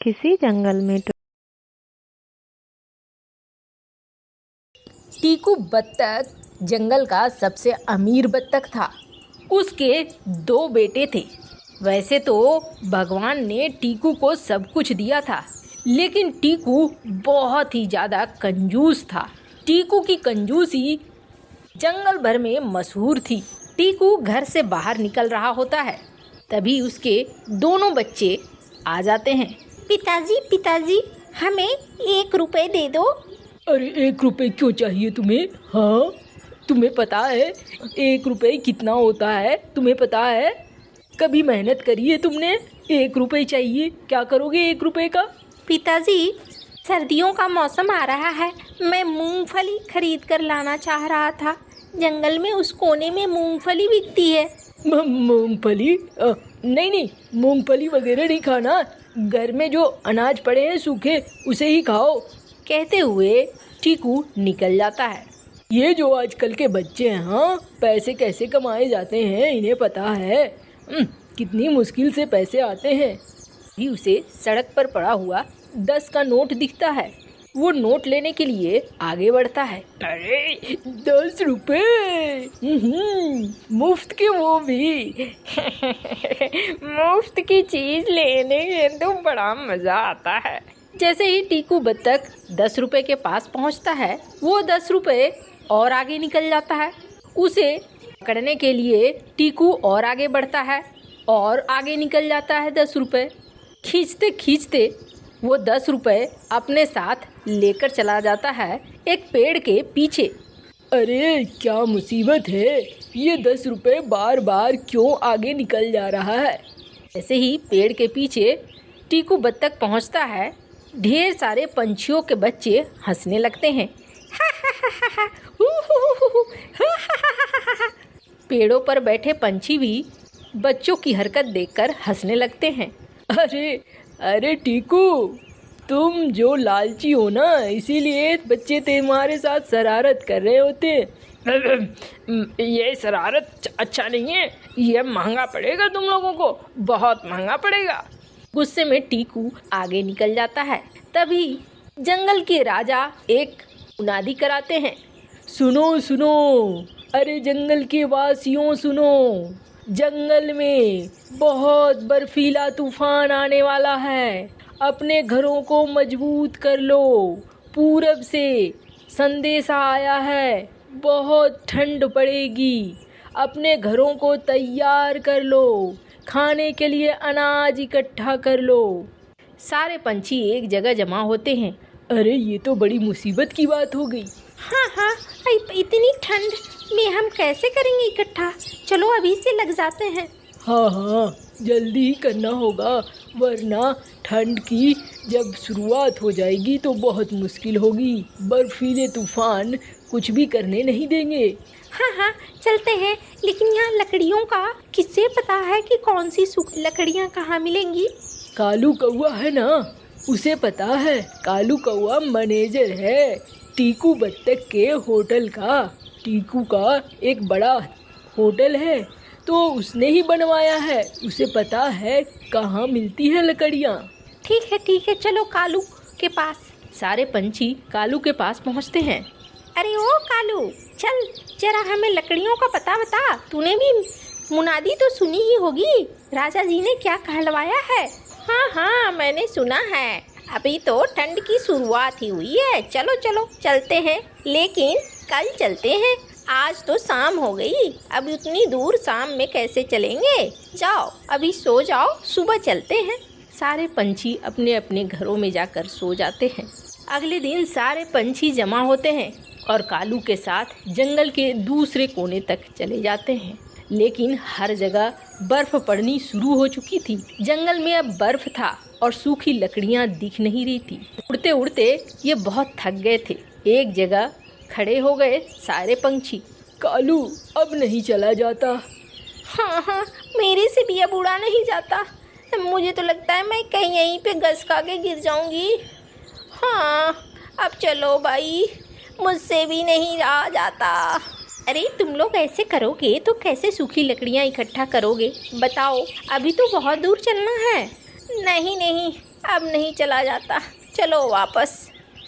किसी जंगल में टीकू बत्तख जंगल का सबसे अमीर बत्तख था। उसके 2 बेटे थे। वैसे तो भगवान ने टीकू को सब कुछ दिया था, लेकिन टीकू बहुत ही ज़्यादा कंजूस था। टीकू की कंजूसी जंगल भर में मशहूर थी। टीकू घर से बाहर निकल रहा होता है, तभी उसके दोनों बच्चे आ जाते हैं। पिताजी हमें 1 रुपए दे दो। अरे 1 रुपए क्यों चाहिए तुम्हें? हाँ, तुम्हें पता है 1 रुपए कितना होता है? तुम्हें पता है? कभी मेहनत करी है तुमने? 1 रुपए चाहिए, क्या करोगे 1 रुपए का? पिताजी, सर्दियों का मौसम आ रहा है, मैं मूंगफली खरीद कर लाना चाह रहा था। जंगल में उस कोने में मूंगफली बिकती है। मूंगफली? नहीं, मूंगफली वगैरह नहीं खाना। घर में जो अनाज पड़े हैं सूखे, उसे ही खाओ। कहते हुए टीकू निकल जाता है। ये जो आजकल के बच्चे हैं, हाँ, पैसे कैसे कमाए जाते हैं इन्हें पता है। कितनी मुश्किल से पैसे आते हैं। भी उसे सड़क पर पड़ा हुआ 10 का नोट दिखता है। वो नोट लेने के लिए आगे बढ़ता है। अरे 10 रुपए, मुफ्त के, वो भी मुफ्त की चीज लेने में तो बड़ा मजा आता है। जैसे ही टीकू बत्तख 10 रुपए के पास पहुंचता है, वो 10 रुपए और आगे निकल जाता है। उसे पकड़ने के लिए टीकू और आगे बढ़ता है और आगे निकल जाता है 10 रुपए। खींचते खींचते वो 10 रुपए अपने साथ लेकर चला जाता है एक पेड़ के पीछे। अरे क्या मुसीबत है, ये 10 रुपए बार बार क्यों आगे निकल जा रहा है? ऐसे ही पेड़ के पीछे टीकू बत्तख पहुंचता है। ढेर सारे पंछियों के बच्चे हंसने लगते हैं। पेड़ों पर बैठे पंछी भी बच्चों की हरकत देखकर हंसने लगते हैं। अरे टीकू, तुम जो लालची हो ना, इसीलिए बच्चे तुम्हारे साथ शरारत कर रहे होते। ये शरारत अच्छा नहीं है, ये महंगा पड़ेगा तुम लोगों को, बहुत महंगा पड़ेगा। गुस्से में टीकू आगे निकल जाता है। तभी जंगल के राजा एक मुनादी कराते हैं। सुनो सुनो, अरे जंगल के वासियों सुनो, जंगल में बहुत बर्फीला तूफान आने वाला है। अपने घरों को मजबूत कर लो। पूरब से संदेशा आया है, बहुत ठंड पड़ेगी। अपने घरों को तैयार कर लो, खाने के लिए अनाज इकट्ठा कर लो। सारे पंछी एक जगह जमा होते हैं। अरे ये तो बड़ी मुसीबत की बात हो गई। हाँ, इतनी ठंड में हम कैसे करेंगे इकट्ठा? चलो अभी से लग जाते हैं। हाँ, जल्दी ही करना होगा, वरना ठंड की जब शुरुआत हो जाएगी तो बहुत मुश्किल होगी। बर्फीले तूफान कुछ भी करने नहीं देंगे। हाँ, चलते हैं, लेकिन यहाँ लकड़ियों का किससे पता है कि कौन सी लकड़ियाँ कहाँ मिलेंगी? कालू कौआ है ना, उसे पता है। कालू कौआ मैनेजर है टीकू बत्तख के होटल का। टीकू का एक बड़ा होटल है, तो उसने ही बनवाया है। उसे पता है कहाँ मिलती है लकड़ियाँ। ठीक है, चलो कालू के पास। सारे पंछी कालू के पास पहुँचते हैं। अरे ओ कालू, चल जरा हमें लकड़ियों का पता बता। तूने भी मुनादी तो सुनी ही होगी, राजा जी ने क्या कहलवाया है। हाँ, मैंने सुना है। अभी तो ठंड की शुरुआत ही हुई है। चलो चलते हैं, लेकिन कल चलते हैं। आज तो शाम हो गई, अब उतनी दूर शाम में कैसे चलेंगे? जाओ अभी सो जाओ, सुबह चलते हैं। सारे पंछी अपने अपने घरों में जाकर सो जाते हैं। अगले दिन सारे पंछी जमा होते हैं और कालू के साथ जंगल के दूसरे कोने तक चले जाते हैं। लेकिन हर जगह बर्फ पड़नी शुरू हो चुकी थी। जंगल में अब बर्फ था और सूखी लकड़ियां दिख नहीं रही थी। उड़ते उड़ते ये बहुत थक गए थे। एक जगह खड़े हो गए सारे पंछी। कालू, अब नहीं चला जाता। हाँ, मेरे से भी अब उड़ा नहीं जाता। मुझे तो लगता है मैं कहीं यहीं पे घस खा के गिर जाऊंगी। हाँ, अब चलो भाई, मुझसे भी नहीं रहा जाता। अरे तुम लोग ऐसे करोगे तो कैसे सूखी लकड़ियाँ इकट्ठा करोगे? बताओ, अभी तो बहुत दूर चलना है। नहीं, अब नहीं चला जाता, चलो वापस।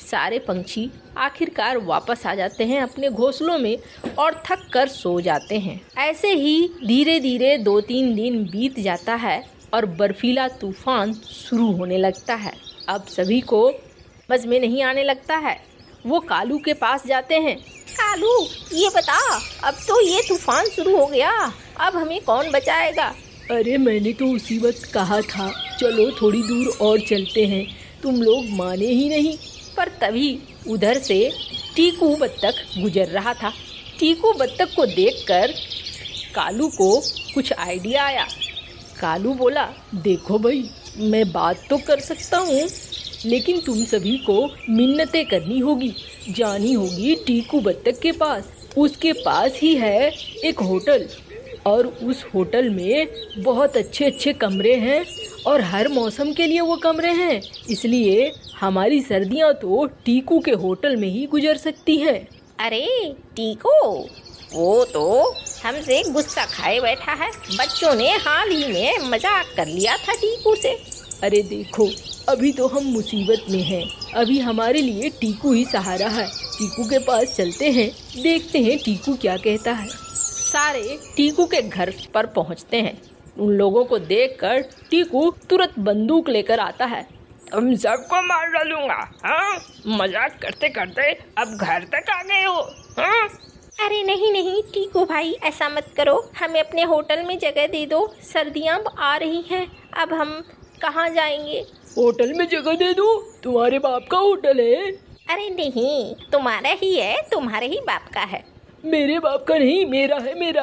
सारे पंछी आखिरकार वापस आ जाते हैं अपने घोंसलों में और थक कर सो जाते हैं। ऐसे ही धीरे धीरे 2-3 दिन बीत जाता है और बर्फीला तूफान शुरू होने लगता है। अब सभी को समझ में नहीं आने लगता है। वो कालू के पास जाते हैं। कालू, ये बता, अब तो ये तूफान शुरू हो गया, अब हमें कौन बचाएगा? अरे मैंने तो उसी वक्त कहा था चलो थोड़ी दूर और चलते हैं, तुम लोग माने ही नहीं। पर तभी उधर से टीकू बत्तख गुजर रहा था। टीकू बत्तख को देखकर कालू को कुछ आइडिया आया। कालू बोला, देखो भाई, मैं बात तो कर सकता हूँ, लेकिन तुम सभी को मिन्नतें करनी होगी, जानी होगी टीकू बत्तख के पास। उसके पास ही है एक होटल और उस होटल में बहुत अच्छे अच्छे कमरे हैं और हर मौसम के लिए वो कमरे हैं, इसलिए हमारी सर्दियाँ तो टीकू के होटल में ही गुजर सकती हैं। अरे टीकू, वो तो हमसे गुस्सा खाए बैठा है। बच्चों ने हाल ही में मजाक कर लिया था टीकू से। अरे देखो, अभी तो हम मुसीबत में हैं, अभी हमारे लिए टीकू ही सहारा है। टीकू के पास चलते हैं, देखते हैं टीकू क्या कहता है। सारे टीकू के घर पर पहुंचते हैं। उन लोगों को देखकर टीकू तुरंत बंदूक लेकर आता है। तुम सबको मार डालूंगा, हाँ? मजाक करते करते अब घर तक आ गए हो, हाँ? अरे नहीं नहीं टीकू भाई, ऐसा मत करो, हमें अपने होटल में जगह दे दो। सर्दियाँ आ रही हैं, अब हम कहाँ जाएंगे? होटल में जगह दे दूँ? तुम्हारे बाप का होटल है। अरे नहीं, तुम्हारा ही है, तुम्हारे ही बाप का है। मेरे बाप का नहीं, मेरा है, मेरा।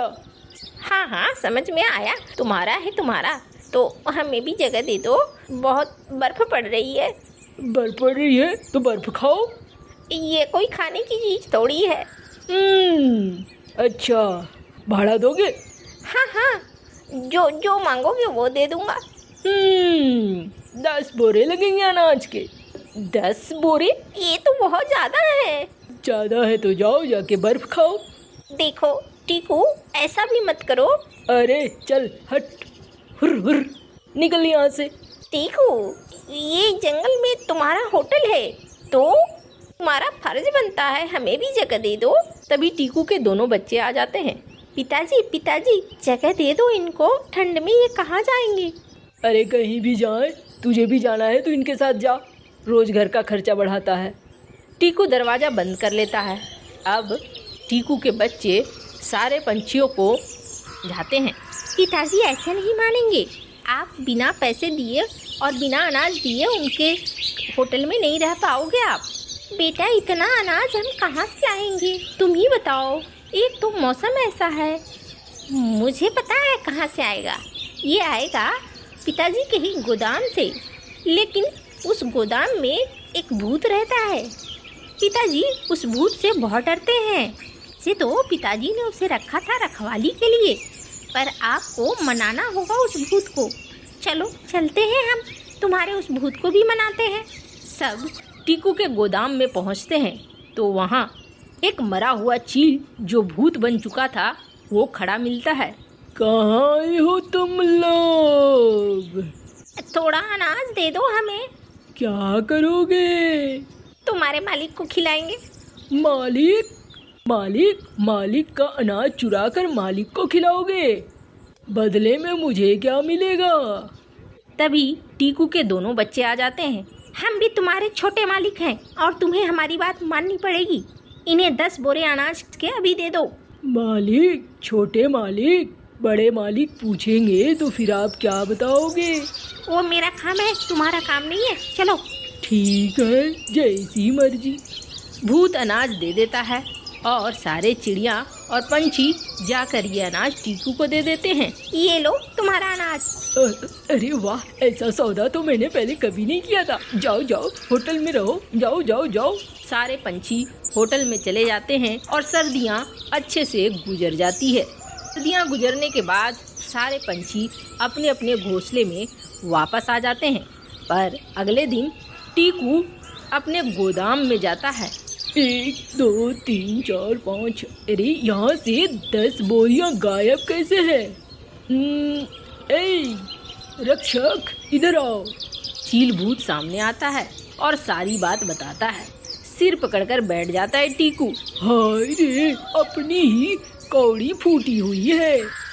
हाँ हाँ, समझ में आया, तुम्हारा है तुम्हारा। तो हमें भी जगह दे दो, बहुत बर्फ पड़ रही है। बर्फ पड़ रही है तो बर्फ खाओ। ये कोई खाने की चीज़ थोड़ी है। अच्छा, भाड़ा दोगे? हाँ हाँ, जो जो मांगोगे वो दे दूंगा। 10 बोरे लगेंगे अनाज के। 10 बोरे? ये तो बहुत ज़्यादा है। ज़्यादा है तो जाओ जाके बर्फ खाओ। देखो टीकू, ऐसा भी मत करो। अरे चल हट, हुर हुर, निकल यहाँ से। टीकू, ये जंगल में तुम्हारा होटल है, तो तुम्हारा फर्ज बनता है हमें भी जगह दे दो। तभी टीकू के दोनों बच्चे आ जाते हैं। पिताजी पिताजी, जगह दे दो इनको, ठंड में ये कहाँ जाएंगे? अरे कहीं भी जाए, तुझे भी जाना है तो इनके साथ जा, रोज घर का खर्चा बढ़ाता है। टीकू दरवाज़ा बंद कर लेता है। अब टीकू के बच्चे सारे पंछियों को जाते हैं। पिताजी ऐसे नहीं मानेंगे, आप बिना पैसे दिए और बिना अनाज दिए उनके होटल में नहीं रह पाओगे आप। बेटा, इतना अनाज हम कहाँ से लाएंगे, तुम ही बताओ। एक तो मौसम ऐसा है, मुझे पता है कहाँ से आएगा। ये आएगा पिताजी के ही गोदाम से, लेकिन उस गोदाम में एक भूत रहता है। पिताजी उस भूत से बहुत डरते हैं। से तो पिताजी ने उसे रखा था रखवाली के लिए, पर आपको मनाना होगा उस भूत को। चलो चलते हैं, हम तुम्हारे उस भूत को भी मनाते हैं। सब टीकू के गोदाम में पहुंचते हैं तो वहाँ एक मरा हुआ चील जो भूत बन चुका था वो खड़ा मिलता है। कहाँ आए हो तुम लोग? थोड़ा अनाज दे दो हमें। क्या करोगे? तुम्हारे मालिक को खिलाएंगे। मालिक? मालिक? मालिक का अनाज चुरा कर मालिक को खिलाओगे? बदले में मुझे क्या मिलेगा? तभी टीकू के दोनों बच्चे आ जाते हैं। हम भी तुम्हारे छोटे मालिक हैं और तुम्हें हमारी बात माननी पड़ेगी। इन्हें 10 बोरे अनाज के अभी दे दो। मालिक? छोटे मालिक? बड़े मालिक पूछेंगे तो फिर आप क्या बताओगे? वो मेरा काम है, तुम्हारा काम नहीं है। चलो। ठीक है, जैसी मर्जी। भूत अनाज दे देता है और सारे चिड़िया और पंछी जाकर ये अनाज टीकू को दे देते हैं। ये लो तुम्हारा अनाज। अरे वाह, ऐसा सौदा तो मैंने पहले कभी नहीं किया था। जाओ जाओ, होटल में रहो, जाओ जाओ जाओ। सारे पंछी होटल में चले जाते हैं और सर्दियाँ अच्छे से गुजर जाती है। सर्दियाँ गुजरने के बाद सारे पंछी अपने अपने घोंसले में वापस आ जाते हैं। पर अगले दिन टीकू अपने गोदाम में जाता है। 1 2 3 4 5, अरे यहाँ से 10 बोरियाँ गायब कैसे है? ए रक्षक, इधर आओ। चील भूत सामने आता है और सारी बात बताता है। सिर पकड़कर बैठ जाता है टीकू। हाय रे, अपनी ही कौड़ी फूटी हुई है।